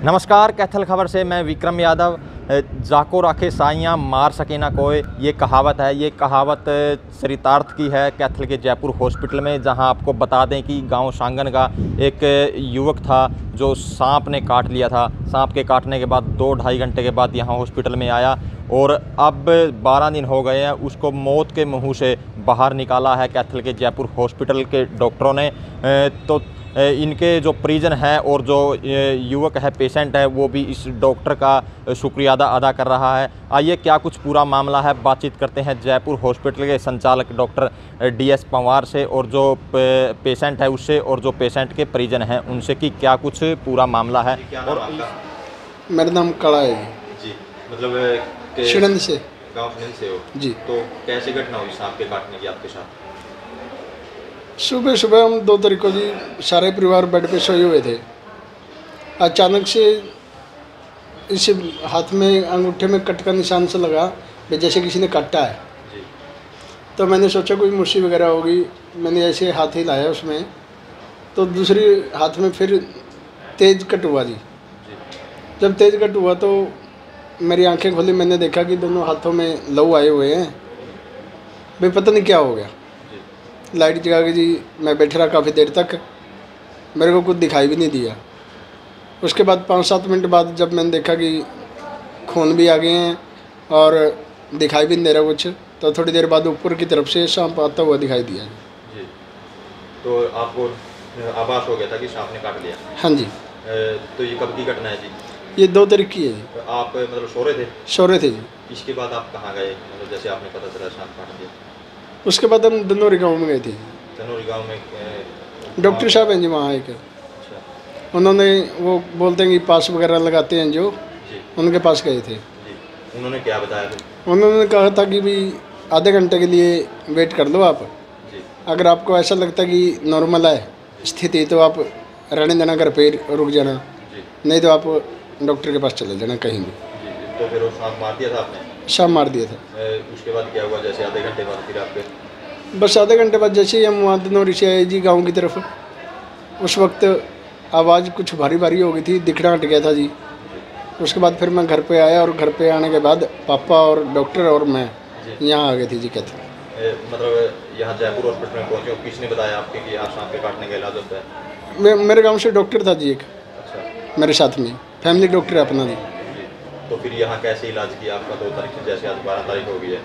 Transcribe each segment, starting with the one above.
नमस्कार, कैथल खबर से मैं विक्रम यादव। जाको राखे साइयाँ मार सके ना कोई, ये कहावत है। ये कहावत चरितार्थ की है कैथल के जयपुर हॉस्पिटल में, जहां आपको बता दें कि गांव सांगन का एक युवक था जो सांप ने काट लिया था। सांप के काटने के बाद 2-2.5 घंटे के बाद यहां हॉस्पिटल में आया और अब 12 दिन हो गए हैं। उसको मौत के मुँह से बाहर निकाला है कैथल के जयपुर हॉस्पिटल के डॉक्टरों ने। तो इनके जो परिजन हैं और जो युवक है, पेशेंट है, वो भी इस डॉक्टर का शुक्रिया अदा कर रहा है। आइए क्या कुछ पूरा मामला है, बातचीत करते हैं जयपुर हॉस्पिटल के संचालक डॉक्टर DS पंवार से और जो पेशेंट है उससे, और जो पेशेंट के परिजन हैं उनसे कि क्या कुछ पूरा मामला है। और मेरा नाम कड़ा है जी, मतलब शिणंद से, गाँव शिणंद से हो जी। तो कैसे घटना हुई सांप के काटने की आपके साथ? सुबह सुबह हम 2 तारीख को जी सारे परिवार बेड पे सोए हुए थे। अचानक से इस हाथ में अंगूठे में कट का निशान से लगा जैसे किसी ने काटा है जी। तो मैंने सोचा कोई मुर्शी वगैरह होगी। मैंने ऐसे हाथ ही लाया उसमें, तो दूसरी हाथ में फिर तेज़ कट हुआ जी। जब तेज़ कट हुआ तो मेरी आंखें खोली, मैंने देखा कि दोनों हाथों में लहू आए हुए हैं। भाई पता नहीं क्या हो गया। लाइट जगा के जी मैं बैठ रहा काफ़ी देर तक, मेरे को कुछ दिखाई भी नहीं दिया। उसके बाद 5-7 मिनट बाद जब मैंने देखा कि खून भी आ गए हैं और दिखाई भी नहीं दे रहा कुछ, तो थोड़ी देर बाद ऊपर की तरफ से सांप आता हुआ दिखाई दिया जी। तो आपको आभास हो गया था कि सांप ने काट लिया? हाँ जी। तो ये कब की घटना है जी? ये 2 तारीख की है जी। तो आप मतलब सो रहे थे? सो रहे थे जी। इसके बाद आप कहाँ गए, मतलब जैसे आपने पता चला सांप काट दिया? उसके बाद हम धनौरी गाँव में गए थे। धनौरी गाँव में डॉक्टर साहब हैं जी वहाँ एक, अच्छा। उन्होंने वो बोलते हैं कि पास वगैरह लगाते हैं जो जी। उनके पास गए थे जी। उन्होंने क्या बताया फिर? उन्होंने कहा था कि भी आधे घंटे के लिए वेट कर लो आप जी। अगर आपको ऐसा लगता कि नॉर्मल है स्थिति तो आप रहने देना, घर पे रुक जाना जी। नहीं तो आप डॉक्टर के पास चले जाना कहीं भी। जी। तो फिर वो सांप मार दिया था आपने? शाम मार दिया था। उसके बाद क्या हुआ, जैसे आधे घंटे बाद फिर आपके? बस आधे घंटे बाद जैसे ही हम वहाँ धनौरी से आए जी गाँव की तरफ, उस वक्त आवाज़ कुछ भारी भारी हो गई थी, दिखना हट गया था जी। उसके बाद फिर मैं घर पे आया और घर पे आने के बाद पापा और डॉक्टर और मैं यहाँ आ गए थे जी। कहते मतलब यहाँ जयपुर हॉस्पिटल में पहुँचे, किसने बताया आपके कि यहाँ सांप के काटने का इलाज होता है? मेरे गांव से डॉक्टर था जी एक, अच्छा, मेरे साथ में फैमिली डॉक्टर है अपना जी। तो फिर यहाँ कैसे इलाज किया आपका 2 तारीख से, जैसे आज 12 तारीख हो गई है?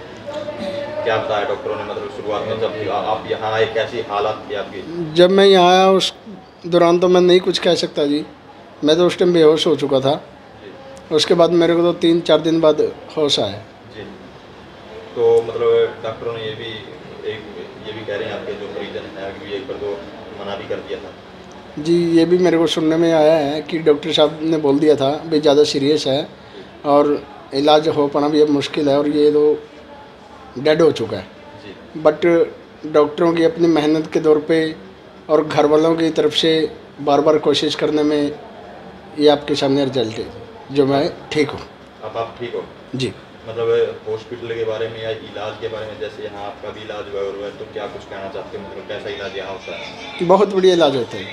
क्या बताया डॉक्टरों ने, मतलब शुरुआत में जब आप यहाँ आए कैसी हालत थी आपकी? जब मैं यहाँ आया उस दौरान तो मैं नहीं कुछ कह सकता जी, मैं तो उस टाइम बेहोश हो चुका था। उसके बाद मेरे को तो 3-4 दिन बाद होश आया जी। तो मतलब डॉक्टरों ने ये भी कह रहे हैं आपके जो परिजन हैं कि एक बार तो मना भी कर दिया था जी। ये भी मेरे को सुनने में आया है कि डॉक्टर साहब ने बोल दिया था भाई ज़्यादा सीरियस है और इलाज हो पाना भी अब मुश्किल है और ये तो डेड हो चुका है। बट डॉक्टरों की अपनी मेहनत के दौर पे और घर वालों की तरफ से बार बार कोशिश करने में ये आपके सामने रिजल्ट है जो मैं ठीक हूँ। अब आप ठीक हो जी। मतलब हॉस्पिटल के बारे में या इलाज के बारे में, जैसे यहाँ आपका भी इलाज हुआ है, तो क्या कुछ कहना चाहते हैं, मतलब कैसा इलाज यहाँ होता है? बहुत बढ़िया इलाज होता है,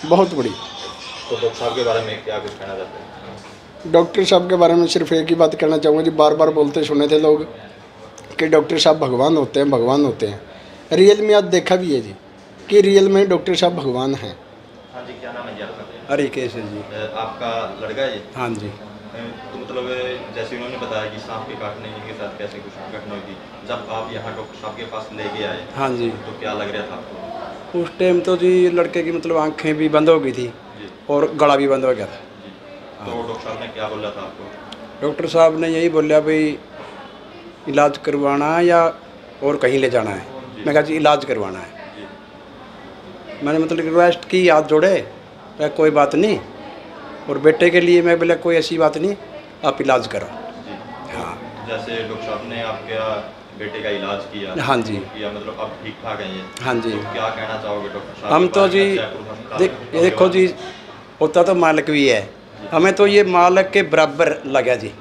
बहुत बड़ी। तो डॉक्टर साहब के बारे में क्या कुछ कहना चाहते हैं? डॉक्टर साहब के बारे में सिर्फ एक ही बात कहना चाहूँगा जी, बार बार बोलते सुने थे लोग कि डॉक्टर साहब भगवान होते हैं, भगवान होते हैं। रियल में आज देखा भी है जी कि रियल में डॉक्टर साहब भगवान हैं। हाँ जी, क्या नाम है जी आपका? हरिकेश है जी। आपका लड़का है जी? हाँ जी। तो मतलब जैसे उन्होंने बताया कि सांप के काटने के साथ कैसे कुछ घटना हुई थी, जब आप यहाँ डॉक्टर साहब के पास लेके आए हाँ जी, तो क्या लग रहा था आपको? उस टाइम तो जी लड़के की मतलब आंखें भी बंद हो गई थी और गला भी बंद हो गया था। तो डॉक्टर साहब ने क्या बोला था आपको? डॉक्टर साहब ने यही बोला भाई इलाज करवाना या और कहीं ले जाना है। मैं कहा जी इलाज करवाना है। मैंने मतलब रिक्वेस्ट की, हाथ जोड़े, कोई बात नहीं, और बेटे के लिए मैं बोला कोई ऐसी बात नहीं, आप इलाज करो। हाँ, जैसे डॉक्टर साहब ने आपके बेटे का इलाज किया? हाँ जी किया, मतलब अब ठीक ठाक है ये? हाँ जी। तो क्या कहना चाहोगे डॉक्टर साहब? हम तो जी देखो जी, होता तो मालिक भी है, हमें तो ये मालिक के बराबर लगा जी,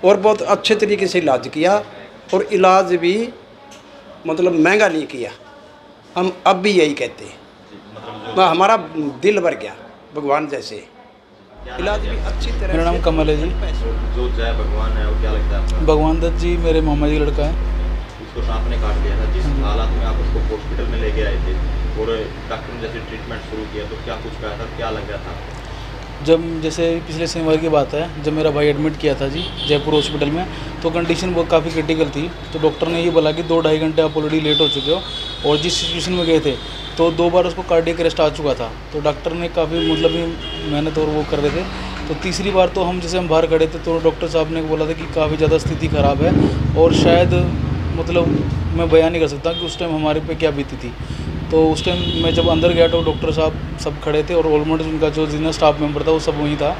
और बहुत अच्छे तरीके से इलाज किया और इलाज भी मतलब महंगा नहीं किया। हम अब भी यही कहते हैं, हमारा दिल भर गया भगवान जैसे। इलाज भी अच्छी तरह मेरा नाम से कमल है जी। जो जय भगवान है वो क्या लगता है आपको? भगवान दत्त जी मेरे मामा जी लड़का है। उसको सांप ने काट लिया था, जिस हालात में आप उसको हॉस्पिटल में लेके आए थे और डॉक्टर ने जैसे ट्रीटमेंट शुरू किया तो क्या कुछ कहा था, क्या लग रहा था? जब जैसे पिछले शनिवार की बात है, जब मेरा भाई एडमिट किया था जी जयपुर हॉस्पिटल में, तो कंडीशन वो काफ़ी क्रिटिकल थी। तो डॉक्टर ने ये बोला कि 2-2.5 घंटे आप ऑलरेडी लेट हो चुके हो, और जिस सिचुएशन में गए थे तो 2 बार उसको कार्डियक अरेस्ट आ चुका था। तो डॉक्टर ने काफ़ी मतलब मेहनत और वो कर रहे थे। तो तीसरी बार तो हम बाहर खड़े थे तो डॉक्टर साहब ने बोला था कि काफ़ी ज़्यादा स्थिति ख़राब है, और शायद मतलब मैं बयान नहीं कर सकता कि उस टाइम हमारे पे क्या बीती थी। तो उस टाइम मैं जब अंदर गया तो डॉक्टर साहब सब खड़े थे, और ऑलमोस्ट उनका जो जितना स्टाफ मेंबर था वो सब वहीं था।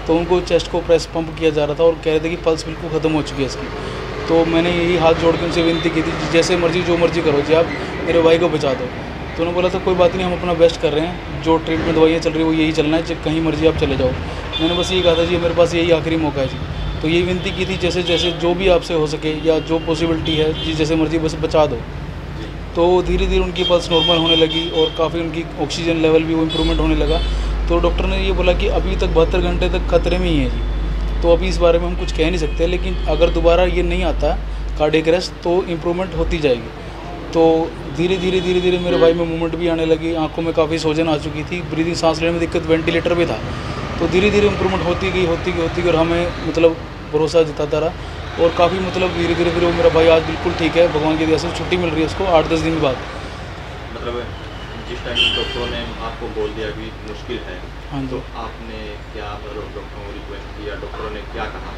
तो उनको चेस्ट को प्रेस पंप किया जा रहा था और कह रहे थे कि पल्स बिल्कुल ख़त्म हो चुकी है इसकी। तो मैंने यही हाथ जोड़ के उनसे विनती की थी, जैसे मर्जी जो मर्जी करो जी, आप मेरे भाई को बचा दो। तो उन्होंने बोला था कोई बात नहीं, हम अपना बेस्ट कर रहे हैं, जो ट्रीटमेंट दवाइयाँ चल रही है वो यही चलना है, कहीं मर्जी आप चले जाओ। मैंने बस यही कहा था जी मेरे पास यही आखिरी मौका है जी। तो यही विनती की थी, जैसे जैसे जो भी आपसे हो सके या जो पॉसिबिलिटी है जी, जैसे मर्जी बस बचा दो। तो धीरे धीरे उनकी पल्स नॉर्मल होने लगी और काफ़ी उनकी ऑक्सीजन लेवल भी वो इम्प्रूवमेंट होने लगा। तो डॉक्टर ने ये बोला कि अभी तक 72 घंटे तक खतरे में ही है जी। तो अभी इस बारे में हम कुछ कह नहीं सकते, लेकिन अगर दोबारा ये नहीं आता कार्डियक अरेस्ट तो इम्प्रूवमेंट होती जाएगी। तो धीरे धीरे मेरे भाई में मूवमेंट भी आने लगी, आंखों में काफ़ी सोजन आ चुकी थी, ब्रीदिंग सांस लेने में दिक्कत, वेंटिलेटर भी था। तो धीरे धीरे इम्प्रूवमेंट होती गई और हमें मतलब भरोसा जताता रहा, और काफ़ी मतलब धीरे धीरे फिर वो मेरा भाई आज बिल्कुल ठीक है, भगवान की दया से छुट्टी मिल रही है उसको 8-10 दिन बाद। मतलब जिस टाइम डॉक्टरों ने आपको बोल दिया कि मुश्किल है, हाँ जी। तो आपने क्या मतलब डॉक्टरों को रिक्वेस्ट किया, डॉक्टरों ने क्या कहा?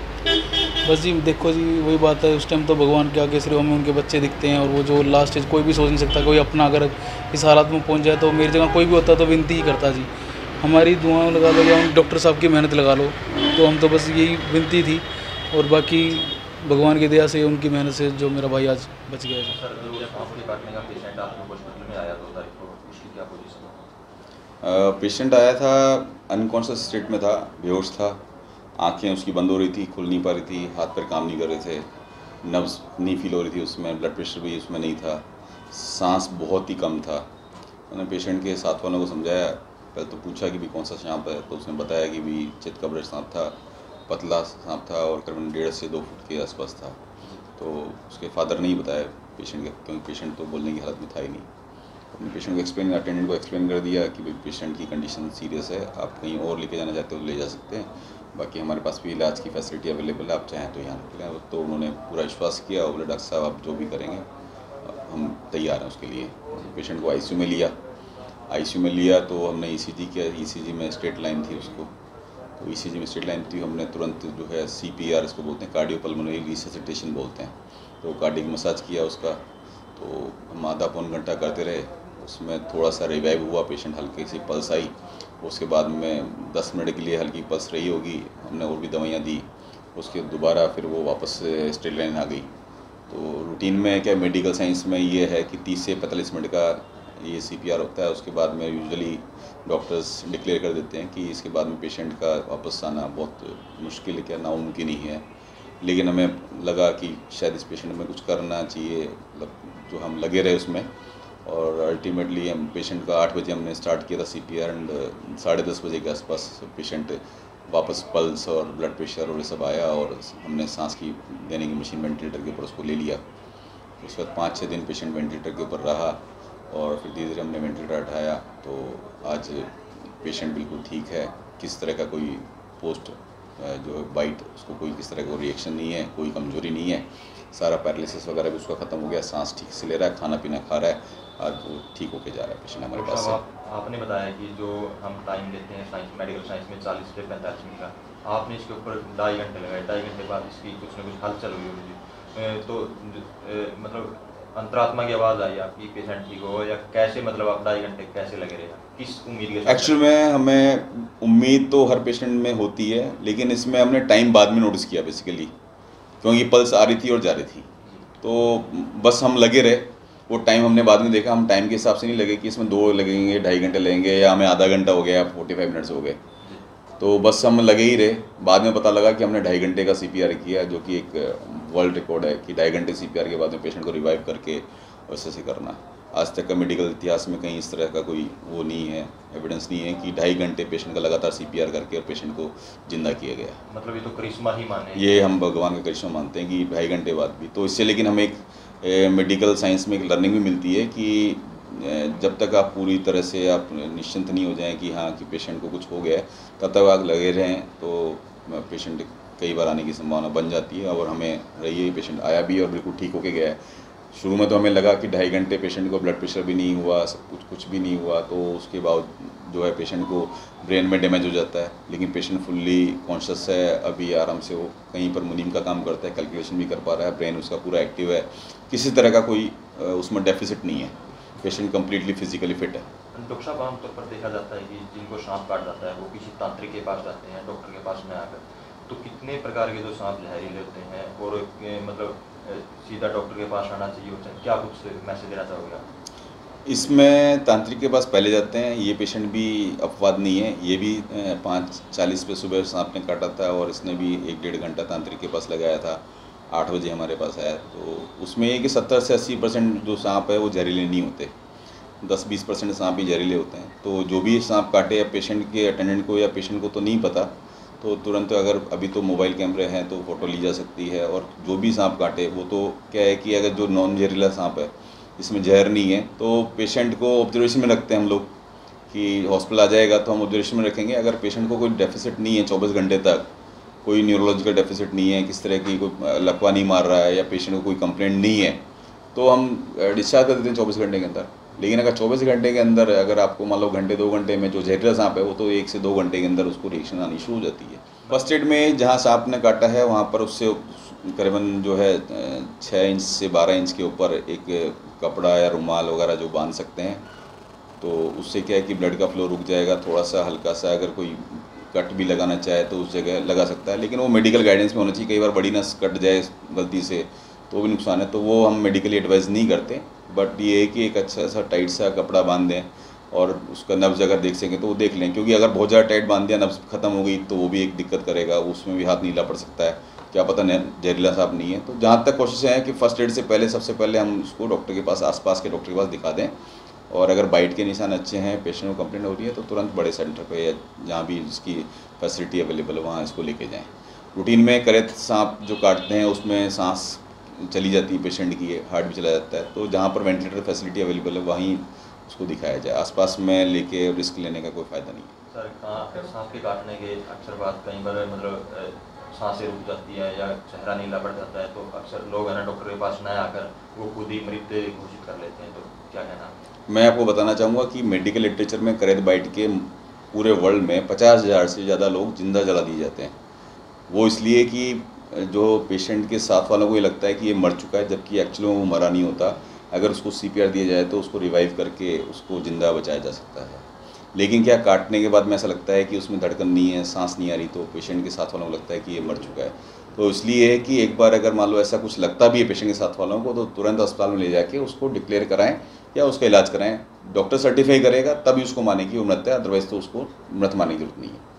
बस जी देखो जी वही बात है, उस टाइम तो भगवान के आगे सिर्फ हमें उनके बच्चे दिखते हैं, और वो जो लास्ट स्टेज कोई भी सोच नहीं सकता। कोई अपना अगर इस हालात में पहुंच जाए तो मेरी जगह कोई भी होता तो विनती ही करता जी, हमारी दुआएं लगा लो या उन डॉक्टर साहब की मेहनत लगा लो। तो हम तो बस यही विनती थी, और बाकी भगवान की दया से उनकी मेहनत से जो मेरा भाई आज बच गया जी। सर, जो सांप के काटने का पेशेंट आपके हॉस्पिटल में आया 2 तारीख को, उसकी क्या पोजीशन है? पेशेंट आया था, अनकॉन्शियस स्टेट में था, बेहोश था, आंखें उसकी बंद हो रही थी, खुल नहीं पा रही थी, हाथ पैर काम नहीं कर रहे थे, नब्ज़ नहीं फील हो रही थी उसमें, ब्लड प्रेशर भी उसमें नहीं था, सांस बहुत ही कम था। मैंने पेशेंट के साथ वालों को समझाया, पहले तो पूछा कि भी कौन सा सांप है, तो उसने बताया कि भी चितकबरा सांप था, पतला सांप था और करीबन 1.5 से 2 फुट के आसपास था। तो उसके फादर ने ही बताया पेशेंट के, क्योंकि पेशेंट तो बोलने की हालत में था ही नहीं। अपने पेशेंट को अटेंडेंट को एक्सप्लेन कर दिया कि भाई पेशेंट की कंडीशन सीरियस है, आप कहीं और लेके जाना चाहते हो ले जा सकते हैं, बाकी हमारे पास भी इलाज की फैसिलिटी अवेलेबल है, आप चाहें तो यहाँ निकलें। तो उन्होंने पूरा विश्वास किया और बोले डॉक्टर साहब आप जो भी करेंगे हम तैयार हैं उसके लिए। पेशेंट को आईसीयू में लिया तो हमने ईसीजी किया, ईसीजी में स्ट्रेट लाइन थी उसको, तो ईसीजी में स्ट्रेट लाइन थी, हमने तुरंत जो है CPR इसको बोलते हैं, कार्डियोपल्मोनरी रिससिटेशन बोलते हैं, तो कार्डियक मसाज किया उसका। तो हम आधा पौन घंटा करते रहे, उसमें थोड़ा सा रिवाइव हुआ पेशेंट, हल्की सी पल्स आई, उसके बाद में 10 मिनट के लिए हल्की पल्स रही होगी, हमने और भी दवाइयाँ दी, उसके दोबारा फिर वो वापस स्ट्रेट लाइन आ गई। तो रूटीन में क्या मेडिकल साइंस में ये है कि 30 से 45 मिनट का ये CPR होता है, उसके बाद में यूजुअली डॉक्टर्स डिक्लेयर कर देते हैं कि इसके बाद में पेशेंट का वापस आना बहुत मुश्किल है, क्या नामुमकिन ही है। लेकिन हमें लगा कि शायद इस पेशेंट में कुछ करना चाहिए, जो हम लगे रहे उसमें, और अल्टीमेटली हम पेशेंट का 8 बजे हमने स्टार्ट किया था CPR, एंड 10:30 बजे के आसपास पेशेंट वापस पल्स और ब्लड प्रेशर और ये सब आया, और हमने सांस की देने की मशीन वेंटिलेटर के ऊपर उसको ले लिया। उसके बाद 5-6 दिन पेशेंट वेंटिलेटर के ऊपर रहा, और फिर धीरे धीरे हमने वेंटिलेटर हटाया, तो आज पेशेंट बिल्कुल ठीक है। किस तरह का कोई पोस्ट जो बाइट उसको कोई किस तरह का रिएक्शन नहीं है, कोई कमजोरी नहीं है, सारा पैरालिसिस वगैरह भी उसका ख़त्म हो गया, सांस ठीक से ले रहा है, खाना पीना खा रहा है, आज वो ठीक होके जा रहा है पेशेंट हमारे पास से। आपने बताया कि जो हम टाइम देते हैं साइंस, मेडिकल साइंस में 40 से 45 मिनट का, आपने इसके ऊपर 2.5 घंटे लगाए, 2.5 घंटे बाद इसकी कुछ ना कुछ हलचल हुई होगी, तो मतलब अंतरात्मा की आवाज़ आई आपकी पेशेंट ठीक हो, या कैसे, मतलब आप 2.5 घंटे कैसे लगे रहे, किस उम्मीद के साथ? एक्चुअल में हमें उम्मीद तो हर पेशेंट में होती है, लेकिन इसमें हमने टाइम बाद में नोटिस किया बेसिकली, क्योंकि पल्स आ रही थी और जा रही थी, तो बस हम लगे रहे। वो टाइम हमने बाद में देखा, हम टाइम के हिसाब से नहीं लगे कि इसमें 2 लगेंगे, 2.5 घंटे लगेंगे, या हमें आधा घंटा हो गया, 45 मिनट्स हो गए, तो बस हम लगे ही रहे। बाद में पता लगा कि हमने 2.5 घंटे का CPR किया, जो कि एक वर्ल्ड रिकॉर्ड है कि 2.5 घंटे CPR के बाद में पेशेंट को रिवाइव करके वैसे से करना। आज तक का मेडिकल इतिहास में कहीं इस तरह का कोई वो नहीं है, एविडेंस नहीं है कि 2.5 घंटे पेशेंट का लगातार CPR करके और पेशेंट को जिंदा किया गया। मतलब ये तो करिश्मा ही माने, ये हम भगवान का करिश्मा मानते हैं कि 2.5 घंटे बाद भी। तो इससे लेकिन हमें एक मेडिकल साइंस में एक लर्निंग भी मिलती है कि जब तक आप पूरी तरह से आप निश्चिंत नहीं हो जाएं कि हाँ कि पेशेंट को कुछ हो गया है, तब तक आप लगे रहें तो पेशेंट कई बार आने की संभावना बन जाती है। और हमें रही है, पेशेंट आया भी और बिल्कुल ठीक होके गया है। शुरू में तो हमें लगा कि 2.5 घंटे पेशेंट को ब्लड प्रेशर भी नहीं हुआ, सब कुछ भी नहीं हुआ, तो उसके बाद जो है पेशेंट को ब्रेन में डैमेज हो जाता है। लेकिन पेशेंट फुल्ली कॉन्शियस है, अभी आराम से वो कहीं पर मुनीम का काम करता है, कैलकुलेशन भी कर पा रहा है, ब्रेन उसका पूरा एक्टिव है, किसी तरह का कोई उसमें डेफिसिट नहीं है, पेशेंट कम्प्लीटली फिजिकली फिट है। डॉक्टर साहब, आमतौर पर देखा जाता है कि जिनको सांप काट जाता है वो किसी तांत्रिक के पास जाते हैं, डॉक्टर के पास न आकर। तो कितने प्रकार के जो सांप जहरीले होते हैं और मतलब सीधा डॉक्टर के पास आना चाहिए, क्या कुछ मैसेज देना चाहोगे आप? इसमें तांत्रिक के पास पहले जाते हैं, ये पेशेंट भी अपवाद नहीं है। ये भी 5:40 पे सुबह सांप ने काटा था और इसने भी 1-1.5 घंटा तांत्रिक के पास लगाया था, 8 बजे हमारे पास आया। तो उसमें ये कि 70 से 80% जो सांप है वो जहरीले नहीं होते, 10-20% सांप ही जहरीले होते हैं। तो जो भी सांप काटे या पेशेंट के अटेंडेंट को या पेशेंट को तो नहीं पता, तो तुरंत अगर अभी तो मोबाइल कैमरे हैं तो फ़ोटो ली जा सकती है। और जो भी सांप काटे वो तो क्या है कि अगर जो नॉन जहरीला सांप है, इसमें जहर नहीं है, तो पेशेंट को ऑब्जर्वेशन में रखते हैं हम लोग कि हॉस्पिटल आ जाएगा तो हम ऑब्जर्वेशन में रखेंगे। अगर पेशेंट को कोई डेफिसिट नहीं है 24 घंटे तक, कोई न्यूरोलॉजिकल डेफिसिट नहीं है, किस तरह की कोई लकवा नहीं मार रहा है या पेशेंट को कोई कंप्लेंट नहीं है, तो हम डिस्चार्ज कर देते हैं 24 घंटे के अंदर। लेकिन अगर 24 घंटे के अंदर अगर आपको मान लो घंटे 2 घंटे में जो जहरीला सांप है वो तो 1 से 2 घंटे के अंदर उसको रिएक्शन आनी शुरू हो जाती है। फर्स्ट एड में जहाँ सांप ने काटा है वहाँ पर उससे करीबन जो है 6 इंच से 12 इंच के ऊपर एक कपड़ा या रुमाल वगैरह जो बांध सकते हैं, तो उससे क्या है कि ब्लड का फ्लो रुक जाएगा। थोड़ा सा हल्का सा अगर कोई कट भी लगाना चाहे तो उस जगह लगा सकता है, लेकिन वो मेडिकल गाइडेंस में होना चाहिए। कई बार बड़ी नस कट जाए गलती से तो भी नुकसान है, तो वो हम मेडिकली एडवाइस नहीं करते। बट ये है कि एक अच्छा सा टाइट सा कपड़ा बांध दें और उसका नब्ज़ अगर देख सकें तो वो देख लें, क्योंकि अगर बहुत ज़्यादा टाइट बांध दिया, नब्ज़ ख़त्म हो गई तो वो भी एक दिक्कत करेगा, उसमें भी हाथ नीला पड़ सकता है, क्या पता जहरीला सांप नहीं है। तो जहाँ तक कोशिश है कि फ़र्स्ट एड से पहले सबसे पहले हम उसको डॉक्टर के पास, आसपास के डॉक्टर के पास दिखा दें। और अगर बाइट के निशान अच्छे हैं, पेशेंट को कंप्लेंट हो रही है, तो तुरंत बड़े सेंटर पे या जहाँ भी इसकी फैसिलिटी अवेलेबल है वहाँ इसको लेके जाएँ। रूटीन में करेत सांप जो काटते हैं उसमें सांस चली जाती है पेशेंट की, हार्ट भी चला जाता है, तो जहाँ पर वेंटिलेटर फैसिलिटी अवेलेबल है वहीं उसको दिखाया जाए। आसपास में लेके रिस्क लेने का कोई फ़ायदा नहीं है। सर, सांप के काटने के अक्सर बात कई बार मतलब सांसें रुक जाती है या चेहरा नीला पड़ जाता है, तो अक्सर लोग है ना डॉक्टर के पास न आकर वो खुद ही मृत घोषित कर लेते हैं, तो क्या कहना? मैं आपको बताना चाहूँगा कि मेडिकल लिटरेचर में करेत बाइट के पूरे वर्ल्ड में 50,000 से ज़्यादा लोग जिंदा जला दिए जाते हैं। वो इसलिए कि जो पेशेंट के साथ वालों को ये लगता है कि ये मर चुका है, जबकि एक्चुअली में वो मरा नहीं होता। अगर उसको CPR दिया जाए तो उसको रिवाइव करके उसको ज़िंदा बचाया जा सकता है। लेकिन क्या काटने के बाद में ऐसा लगता है कि उसमें धड़कन नहीं है, सांस नहीं आ रही, तो पेशेंट के साथ वालों को लगता है कि ये मर चुका है। तो इसलिए है कि एक बार अगर मान लो ऐसा कुछ लगता भी है पेशेंट के साथ वालों को, तो तुरंत अस्पताल में ले जाके उसको डिक्लेयर कराएं या उसका इलाज कराएं। डॉक्टर सर्टिफाई करेगा तभी उसको माने कि वो मृत है, अदरवाइज़ तो उसको मृत मानने की जरूरत नहीं है।